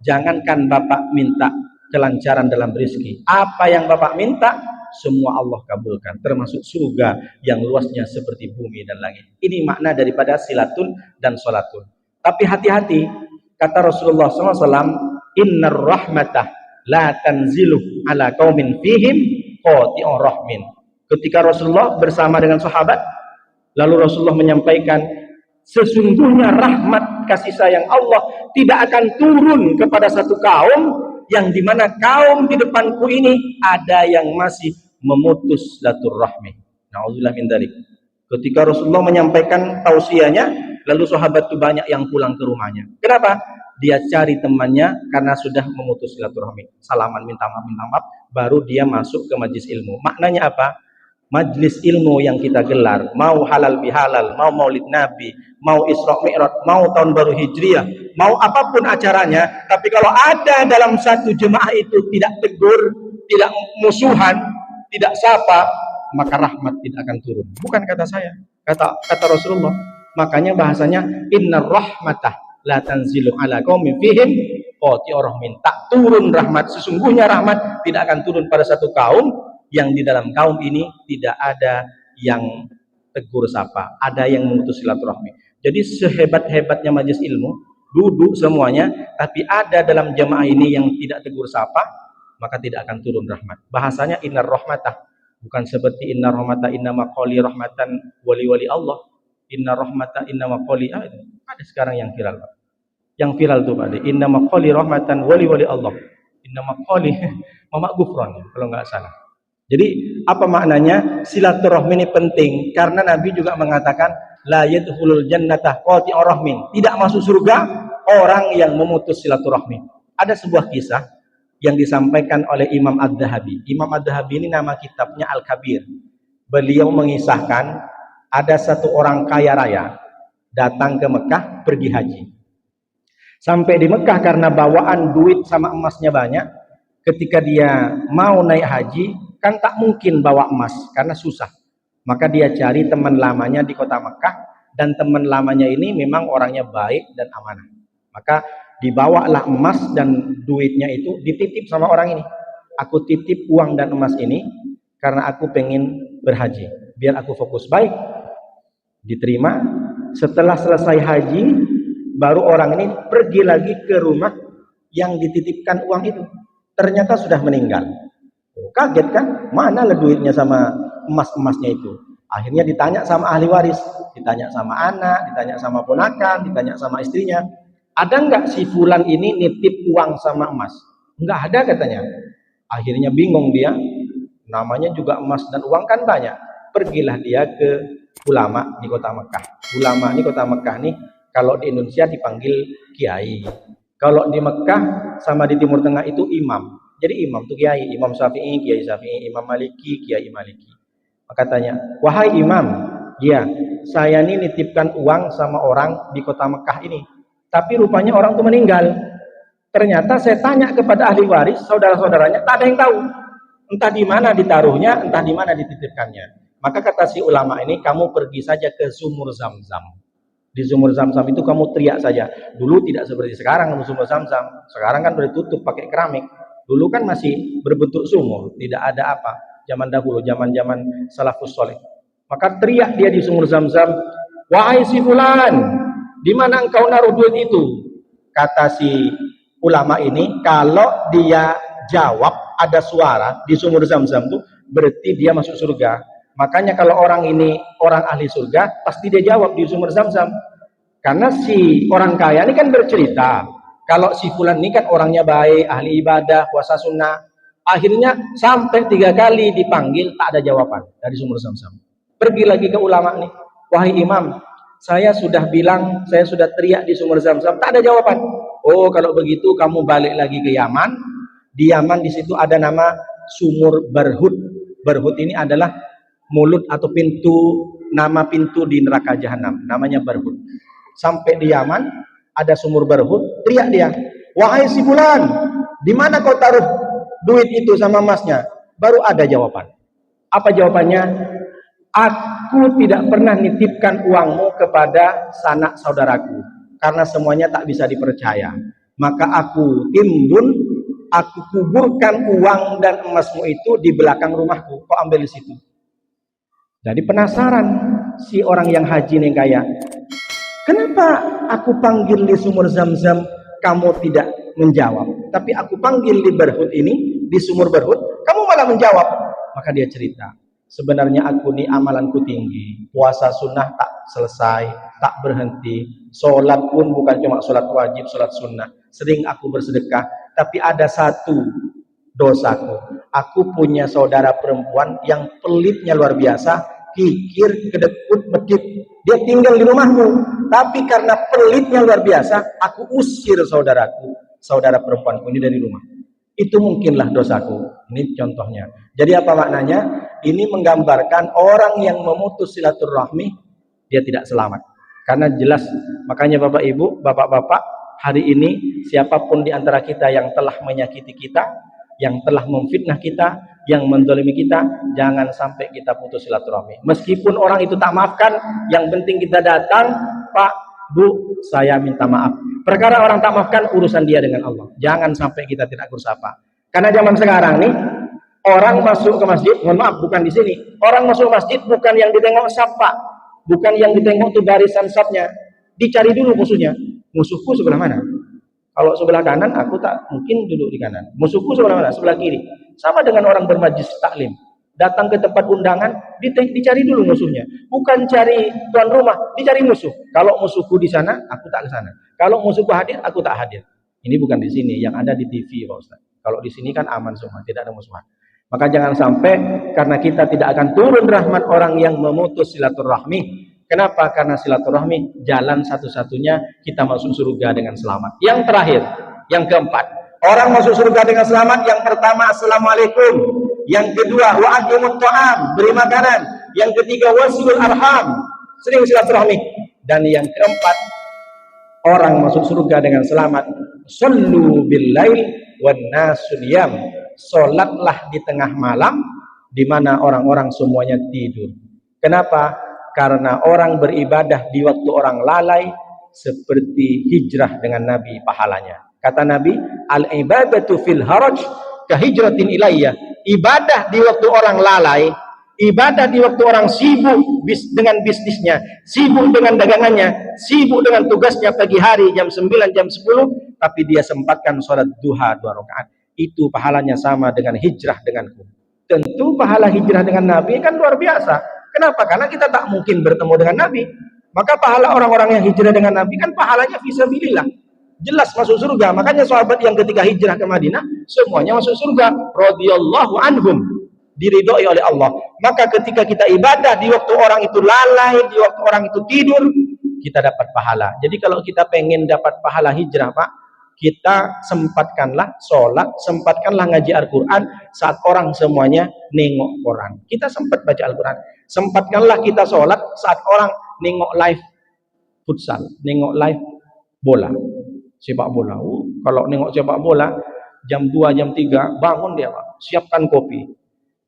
jangankan Bapak minta kelancaran dalam rezeki, apa yang Bapak minta semua Allah kabulkan, termasuk surga yang luasnya seperti bumi dan langit. Ini makna daripada silatun dan sholatun. Tapi hati-hati, kata Rasulullah SAW, innar rahmatah la tanzilu ala qaumin fihim qati'ur rahmin. Ketika Rasulullah bersama dengan sahabat, lalu Rasulullah menyampaikan, sesungguhnya rahmat kasih sayang Allah tidak akan turun kepada satu kaum yang dimana kaum di depanku ini ada yang masih memutus silaturahmi. Na'udzubillah min dzalik. Ketika Rasulullah menyampaikan tausiahnya, lalu sahabat itu banyak yang pulang ke rumahnya. Kenapa? Dia cari temannya karena sudah memutus silaturahmi. Salaman, minta maaf, baru dia masuk ke majlis ilmu. Maknanya apa? Majlis ilmu yang kita gelar, mau halal bihalal, mau maulid nabi, mau Isra Mi'raj, mau tahun baru hijriah, mau apapun acaranya, tapi kalau ada dalam satu jemaah itu tidak tegur, tidak musuhan, tidak sapa, maka rahmat tidak akan turun. Bukan kata saya, kata Rasulullah. Makanya bahasanya innar rahmatah la tanzilu ala qaumin fihim qati'ur rahmin. Tak turun rahmat, sesungguhnya rahmat tidak akan turun pada satu kaum yang di dalam kaum ini tidak ada yang tegur sapa, ada yang memutus silaturahmi. Jadi sehebat-hebatnya majelis ilmu, duduk semuanya, tapi ada dalam jemaah ini yang tidak tegur sapa, maka tidak akan turun rahmat. Bahasanya innar rahmatah, bukan seperti innar rahmatah inna maqali rahmatan wali Allah. Innar rahmatah inna maqali, ada sekarang yang viral. Yang viral tuh Pak, inna maqali rahmatan wali Allah. Inna maqali Mama Gufron kalau nggak salah. Jadi apa maknanya? Silaturahmi ini penting karena Nabi juga mengatakan la yadkhulul jannata qati'ur rahmin. Tidak masuk surga orang yang memutus silaturahmi. Ada sebuah kisah yang disampaikan oleh Imam Ad-Dhahabi. Imam Ad-Dhahabi ini nama kitabnya Al-Kabir. Beliau mengisahkan ada satu orang kaya raya datang ke Mekah pergi haji. Sampai di Mekah karena bawaan duit sama emasnya banyak, ketika dia mau naik haji kan tak mungkin bawa emas karena susah. Maka dia cari teman lamanya di kota Mekah, dan teman lamanya ini memang orangnya baik dan amanah. Maka dibawalah emas dan duitnya itu dititip sama orang ini. Aku titip uang dan emas ini karena aku pengen berhaji, biar aku fokus. Baik, diterima. Setelah selesai haji, baru orang ini pergi lagi ke rumah yang dititipkan uang itu. Ternyata sudah meninggal. Kaget kan, mana lah duitnya sama emas-emasnya itu. Akhirnya ditanya sama ahli waris, ditanya sama anak, ditanya sama ponakan, ditanya sama istrinya, ada nggak si fulan ini nitip uang sama emas? Nggak ada katanya. Akhirnya bingung dia, namanya juga emas dan uang kan banyak. Pergilah dia ke ulama di kota Mekah. Ulama di kota Mekah nih, kalau di Indonesia dipanggil kiai, kalau di Mekah sama di Timur Tengah itu imam. Jadi imam itu kiai, Imam Syafi'i, Kiai Syafi'i, Imam Maliki, Kiai Maliki. Maka tanya, wahai imam, ya saya ini nitipkan uang sama orang di kota Mekah ini, tapi rupanya orang itu meninggal. Ternyata saya tanya kepada ahli waris, saudara-saudaranya, tak ada yang tahu. Entah di mana ditaruhnya, entah di mana dititipkannya. Maka kata si ulama ini, kamu pergi saja ke sumur Zam-Zam. Di sumur Zam-Zam itu kamu teriak saja. Dulu tidak seperti sekarang sumur Zam-Zam. Sekarang kan udah ditutup pakai keramik. Dulu kan masih berbentuk sumur, tidak ada apa. Zaman dahulu, zaman-zaman salafus soleh. Maka teriak dia di sumur Zam-Zam, wahai si fulan, di mana engkau naruh duit itu? Kata si ulama ini, kalau dia jawab ada suara di sumur Zam-Zam itu, berarti dia masuk surga. Makanya kalau orang ini orang ahli surga, pasti dia jawab di sumur Zam-Zam. Karena si orang kaya ini kan bercerita, kalau si fulan ini kan orangnya baik, ahli ibadah, puasa sunnah. Akhirnya sampai 3 kali dipanggil, tak ada jawaban dari sumur Zam-Zam. Pergi lagi ke ulama nih, wahai imam, saya sudah bilang, saya sudah teriak di sumur Zam-Zam, tak ada jawaban. Oh, kalau begitu kamu balik lagi ke Yaman. Di Yaman di situ ada nama sumur Barhut. Barhut ini adalah mulut atau pintu, nama pintu di neraka jahanam, namanya Barhut. Sampai di Yaman ada sumur Barhut, teriak dia, wahai si fulan, di mana kau taruh duit itu sama emasnya? Baru ada jawaban. Apa jawabannya? Aku tidak pernah nitipkan uangmu kepada sanak saudaraku, karena semuanya tak bisa dipercaya. Maka aku timbun, aku kuburkan uang dan emasmu itu di belakang rumahku. Kau ambil di situ. Jadi penasaran si orang yang haji nih kaya. Kenapa aku panggil di sumur Zam-Zam, kamu tidak menjawab? Tapi aku panggil di Berhut ini, di sumur Berhut, kamu malah menjawab. Maka dia cerita, sebenarnya aku nih amalanku tinggi, puasa sunnah tak selesai, tak berhenti, sholat pun bukan cuma sholat wajib, sholat sunnah, sering aku bersedekah, tapi ada satu dosaku, aku punya saudara perempuan yang pelitnya luar biasa, kikir, kedekut, medit, dia tinggal di rumahmu, tapi karena pelitnya luar biasa, aku usir saudara perempuanku ini dari rumah. Itu mungkinlah dosaku. Ini contohnya. Jadi apa maknanya? Ini menggambarkan orang yang memutus silaturahmi, dia tidak selamat. Karena jelas, makanya Bapak Ibu, Bapak-bapak, hari ini siapapun di antara kita yang telah menyakiti kita, yang telah memfitnah kita, yang mendolimi kita, jangan sampai kita putus silaturahmi. Meskipun orang itu tak maafkan, yang penting kita datang, Pak, Bu, saya minta maaf. Perkara orang tak maafkan, urusan dia dengan Allah. Jangan sampai kita tidak bersapa. Karena zaman sekarang nih, orang masuk ke masjid, mohon maaf, bukan di sini. Orang masuk masjid bukan yang ditengok sapa, bukan yang ditengok tuh barisan sapnya. Dicari dulu musuhnya. Musuhku sebelah mana? Kalau sebelah kanan, aku tak mungkin duduk di kanan. Musuhku sebelah mana? Sebelah kiri. Sama dengan orang bermajlis taklim. Datang ke tempat undangan, dicari dulu musuhnya. Bukan cari tuan rumah, dicari musuh. Kalau musuhku di sana, aku tak ke sana. Kalau musuhku hadir, aku tak hadir. Ini bukan di sini, yang ada di TV, Pak Ustaz. Kalau di sini kan aman semua, tidak ada musuhan. Maka jangan sampai karena kita tidak akan turun rahmat orang yang memutus silaturahmi. Kenapa? Karena silaturahmi jalan satu-satunya kita masuk surga dengan selamat. Yang terakhir, yang keempat, orang masuk surga dengan selamat. Yang pertama, assalamualaikum. Yang kedua, wa'adimut ta'am, beri makanan. Yang ketiga, wasilul arham, sering silaturahmi. Dan yang keempat, orang masuk surga dengan selamat. Sallu bil-lail wan nasu niyam. Salatlah di tengah malam di mana orang-orang semuanya tidur. Kenapa? Karena orang beribadah di waktu orang lalai seperti hijrah dengan Nabi pahalanya. Kata Nabi, al-ibadatu fil haraj kahijratin ilayya. Ibadah di waktu orang lalai, ibadah di waktu orang sibuk dengan bisnisnya, sibuk dengan dagangannya, sibuk dengan tugasnya pagi hari jam 9, jam 10, tapi dia sempatkan sholat duha 2 rakaat. Itu pahalanya sama dengan hijrah denganku. Tentu pahala hijrah dengan Nabi kan luar biasa. Kenapa? Karena kita tak mungkin bertemu dengan Nabi. Maka pahala orang-orang yang hijrah dengan Nabi kan pahalanya fisabilillah. Jelas masuk surga. Makanya sahabat yang ketika hijrah ke Madinah semuanya masuk surga, radhiyallahu anhum, diridhoi oleh Allah. Maka ketika kita ibadah di waktu orang itu lalai, di waktu orang itu tidur, kita dapat pahala. Jadi kalau kita pengen dapat pahala hijrah, Pak, kita sempatkanlah sholat, sempatkanlah ngaji Al-Quran saat orang semuanya nengok Quran. Kita sempat baca Al-Quran. Sempatkanlah kita sholat saat orang nengok live futsal, nengok live bola, sepak bola. Kalau nengok sepak bola jam 2, jam 3 bangun dia, Pak, siapkan kopi.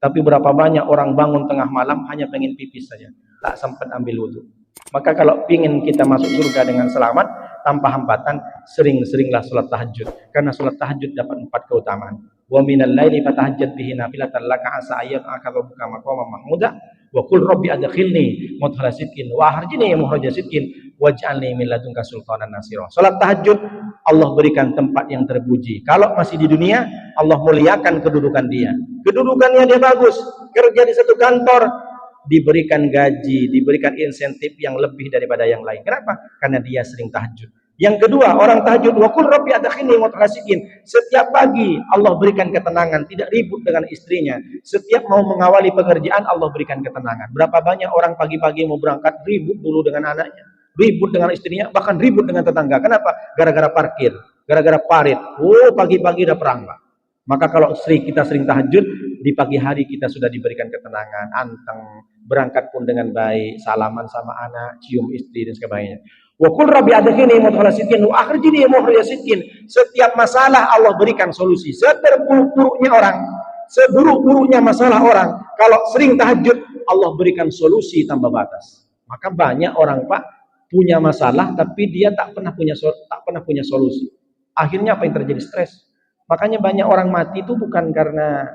Tapi berapa banyak orang bangun tengah malam hanya pengen pipis saja, tak sempat ambil wudhu. Maka kalau ingin kita masuk surga dengan selamat tanpa hambatan, sering-seringlah sholat tahajud. Karena sholat tahajud dapat 4 keutamaan. Wa minal laili fatahajjad bihi nafilatan laka asa ayyab'aka rabbuka maqaman mahmuda wa qul rabbi adkhilni mudkhala sidqin wa akhrijni mukhraja sidqin waj'alni min ladunka sultanan nasira. Salat tahajud Allah berikan tempat yang terpuji. Kalau masih di dunia, Allah muliakan kedudukan dia. Kedudukannya dia bagus, kerja di satu kantor, diberikan gaji, diberikan insentif yang lebih daripada yang lain. Kenapa? Karena dia sering tahajud. Yang kedua, orang tahajud, wa qul rabbi adkhilni mudkhala sidqin. Setiap pagi Allah berikan ketenangan, tidak ribut dengan istrinya. Setiap mau mengawali pekerjaan Allah berikan ketenangan. Berapa banyak orang pagi-pagi mau berangkat ribut dulu dengan anaknya, ribut dengan istrinya, bahkan ribut dengan tetangga. Kenapa? Gara-gara parkir, gara-gara parit. Oh, pagi-pagi udah perang, Pak. Maka kalau kita sering tahajud, di pagi hari kita sudah diberikan ketenangan, anteng, berangkat pun dengan baik, salaman sama anak, cium istri dan sebagainya. Wa qul rabbi adkhilni mudkhala sidqin wa akhrijni mukhraja sidqin. Setiap masalah Allah berikan solusi. Seterburuk-buruknya orang, seburuk-buruknya masalah orang, kalau sering tahajud, Allah berikan solusi tanpa batas. Maka banyak orang Pak punya masalah tapi dia tak pernah punya solusi. Akhirnya apa yang terjadi? Stres. Makanya banyak orang mati itu bukan karena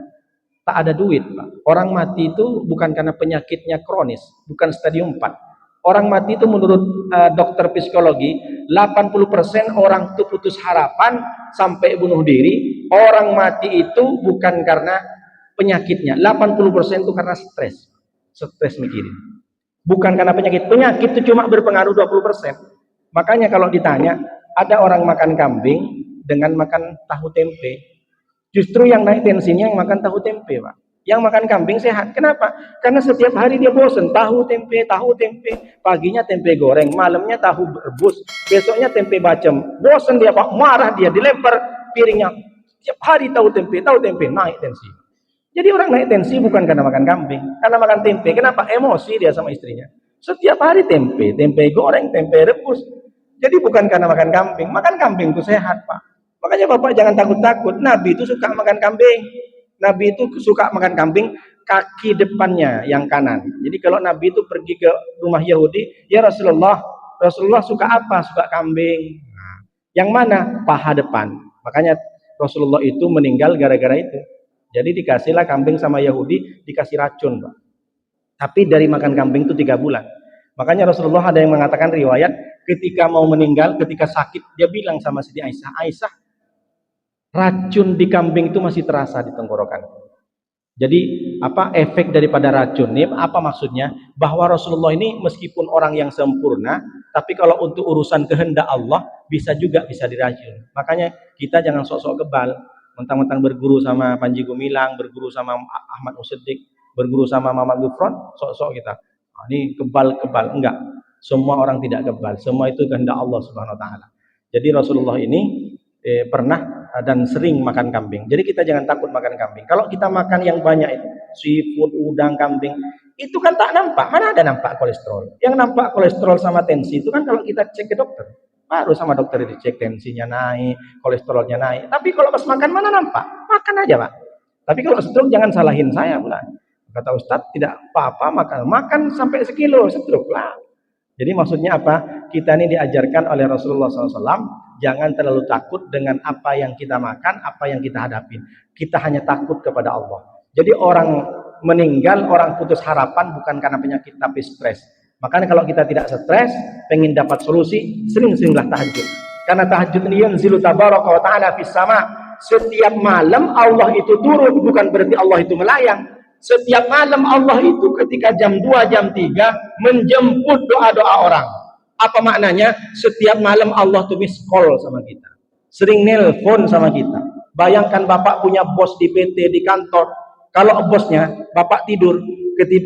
tak ada duit, Pak. Orang mati itu bukan karena penyakitnya kronis, bukan stadium 4. Orang mati itu menurut dokter psikologi, 80% orang itu putus harapan sampai bunuh diri. Orang mati itu bukan karena penyakitnya, 80% itu karena stres. Stres mikirin. Bukan karena penyakit. Penyakit itu cuma berpengaruh 20%. Makanya kalau ditanya, ada orang makan kambing dengan makan tahu tempe. Justru yang naik tensinya yang makan tahu tempe, Pak. Yang makan kambing sehat. Kenapa? Karena setiap hari dia bosan. Tahu tempe. Paginya tempe goreng, malamnya tahu rebus, besoknya tempe bacem. Bosan dia, Pak. Marah dia, dilempar piringnya. Setiap hari tahu tempe, naik tensi. Jadi orang naik tensi bukan karena makan kambing, karena makan tempe. Kenapa? Emosi dia sama istrinya. Setiap hari tempe goreng, tempe rebus. Jadi bukan karena makan kambing. Makan kambing itu sehat, Pak. Makanya Bapak jangan takut-takut. Nabi itu suka makan kambing. Nabi itu suka makan kambing kaki depannya yang kanan. Jadi kalau Nabi itu pergi ke rumah Yahudi, ya Rasulullah suka apa? Suka kambing. Nah, yang mana? Paha depan. Makanya Rasulullah itu meninggal gara-gara itu. Jadi dikasihlah kambing sama Yahudi, dikasih racun, Pak. Tapi dari makan kambing itu 3 bulan. Makanya Rasulullah ada yang mengatakan riwayat, ketika mau meninggal, ketika sakit, dia bilang sama Siti Aisyah, Aisyah, racun di kambing itu masih terasa di tenggorokan. Jadi apa efek daripada racun ini? Apa maksudnya? Bahwa Rasulullah ini meskipun orang yang sempurna, tapi kalau untuk urusan kehendak Allah bisa diracun. Makanya kita jangan sok-sok kebal, mentang-mentang berguru sama Panji Gumilang, berguru sama Ahmad Usiddik, berguru sama Muhammad Gufron, sok-sok kita. Nah, ini kebal-kebal. Enggak. Semua orang tidak kebal. Semua itu kehendak Allah Subhanahu wa taala. Jadi Rasulullah ini pernah dan sering makan kambing. Jadi kita jangan takut makan kambing. Kalau kita makan yang banyak itu, seafood, udang, kambing, itu kan tak nampak. Mana ada nampak kolesterol? Yang nampak kolesterol sama tensi itu kan kalau kita cek ke dokter. Baru sama dokter dicek tensinya naik, kolesterolnya naik. Tapi kalau pas makan mana nampak? Makan aja, Pak. Tapi kalau stroke jangan salahin saya pula. Kata Ustadz, tidak apa-apa makan sampai sekilo stroke lah. Jadi maksudnya apa? Kita ini diajarkan oleh Rasulullah SAW, jangan terlalu takut dengan apa yang kita makan, apa yang kita hadapin. Kita hanya takut kepada Allah. Jadi orang meninggal, orang putus harapan bukan karena penyakit tapi stres. Makanya kalau kita tidak stres, pengen dapat solusi, sering-seringlah tahajud. Karena tahajud ini yanzilu tabaraka wa ta'ala fis sama. Setiap malam Allah itu turun, bukan berarti Allah itu melayang. Setiap malam Allah itu ketika jam 2, jam 3 menjemput doa-doa orang. Apa maknanya? Setiap malam Allah tuh miss call sama kita. Sering nelpon sama kita. Bayangkan Bapak punya bos di PT, di kantor. Kalau bosnya, Bapak tidur,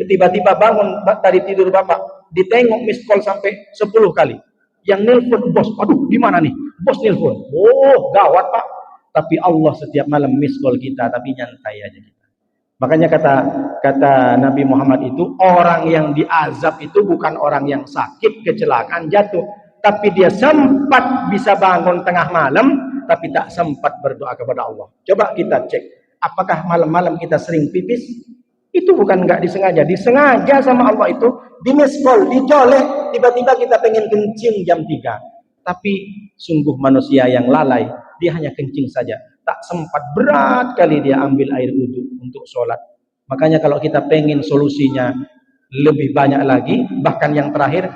tiba-tiba bangun dari tidur Bapak, ditengok miss call sampai 10 kali. Yang nelpon bos, aduh gimana nih? Bos nelpon. Oh gawat Pak. Tapi Allah setiap malam miss call kita, tapi nyantai aja kita. Makanya kata Nabi Muhammad itu, orang yang diazab itu bukan orang yang sakit, kecelakaan, jatuh, tapi dia sempat bisa bangun tengah malam, tapi tak sempat berdoa kepada Allah. Coba kita cek, apakah malam-malam kita sering pipis? Itu bukan nggak disengaja sama Allah itu, di miss call, dicolek, tiba-tiba kita pengen kencing jam 3. Tapi sungguh manusia yang lalai, dia hanya kencing saja. Tak sempat, berat kali dia ambil air wudhu untuk sholat. Makanya kalau kita pengen solusinya lebih banyak lagi, bahkan yang terakhir,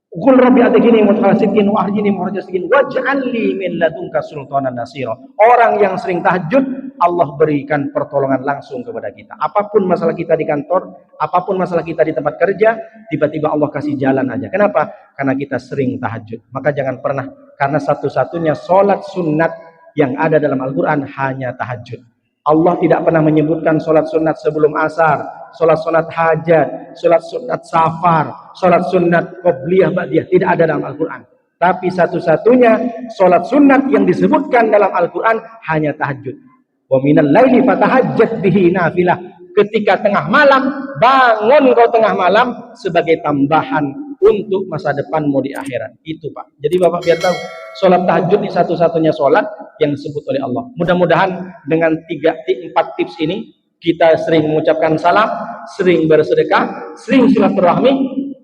Qul rabbi atigini mutfalasikin wa ahdini muhajasikin waj'alli min ladunka sultanan nasira. Orang yang sering tahajud, Allah berikan pertolongan langsung kepada kita. Apapun masalah kita di kantor, apapun masalah kita di tempat kerja, tiba-tiba Allah kasih jalan aja. Kenapa? Karena kita sering tahajud. Maka jangan pernah, karena satu-satunya sholat sunat yang ada dalam Al-Quran hanya tahajud. Allah tidak pernah menyebutkan sholat sunat sebelum asar, sholat sunat hajat, sholat sunat safar, sholat sunat qobliyah ba'diyah. Tidak ada dalam Al-Quran. Tapi satu-satunya sholat sunat yang disebutkan dalam Al-Quran hanya tahajud. Wa minal laili fatahajjat bihi nafilah. Ketika tengah malam, bangun kau tengah malam sebagai tambahan untuk masa depanmu di akhirat. Itu Pak. Jadi Bapak biar tahu, sholat tahajud ini satu-satunya sholat yang disebut oleh Allah. Mudah-mudahan dengan 3-4 tips ini kita sering mengucapkan salam, sering bersedekah, sering silaturahmi,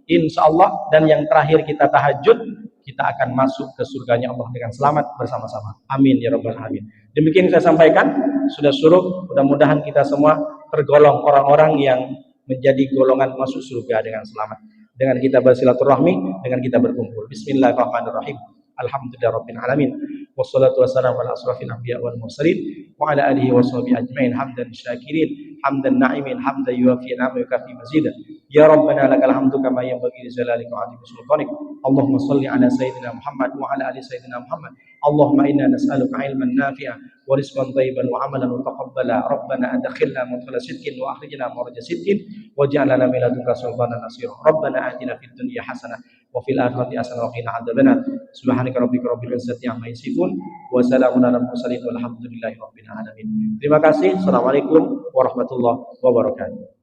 insya Allah, dan yang terakhir kita tahajud, kita akan masuk ke surganya Allah dengan selamat bersama-sama. Amin ya rabbal alamin. Demikian saya sampaikan, sudah suruh, mudah-mudahan kita semua tergolong orang-orang yang menjadi golongan masuk surga dengan selamat. Dengan kita bersilaturahmi, dengan kita berkumpul. Bismillahirrahmanirrahim. Alhamdulillahirabbil alamin. Wassalatu wassalamu ala asrofil anbiya wal mursalin wa ala alihi washabihi ajmain hamdan syakirin hamdan na'imin hamdan yuwafi ni'amahu yukafi mazida. Ya Rabbana lakal hamdu kama yanbaghi li jalalika wa 'azimi sultanik. Allahumma shalli ala sayyidina Muhammad wa ala ali sayyidina Muhammad. Allahumma inna nas'aluka ilman nafi'a wa rizqan thayyiban wa 'amalan mutaqabbala. Rabbana adkhilna mudkhala sidqin wa akhrijna mukhraja sidqin waj'alna min ladunka sultanan nasira. Rabbana atina fid dunya hasanah wa fil akhirati hasanah wa qina adzabannar. Subhanaka rabbika rabbil izzati amma yasifun wa salamun alal mursalin walhamdulillahi rabbil alamin. Terima kasih. Assalamualaikum warahmatullahi wabarakatuh.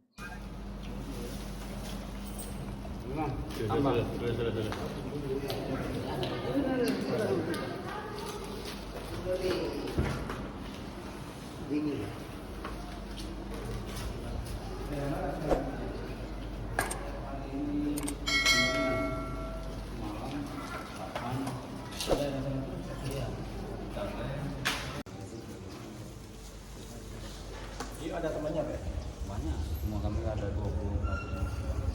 Iya, ada temannya, Pak? Banyak, semua kami ada 20.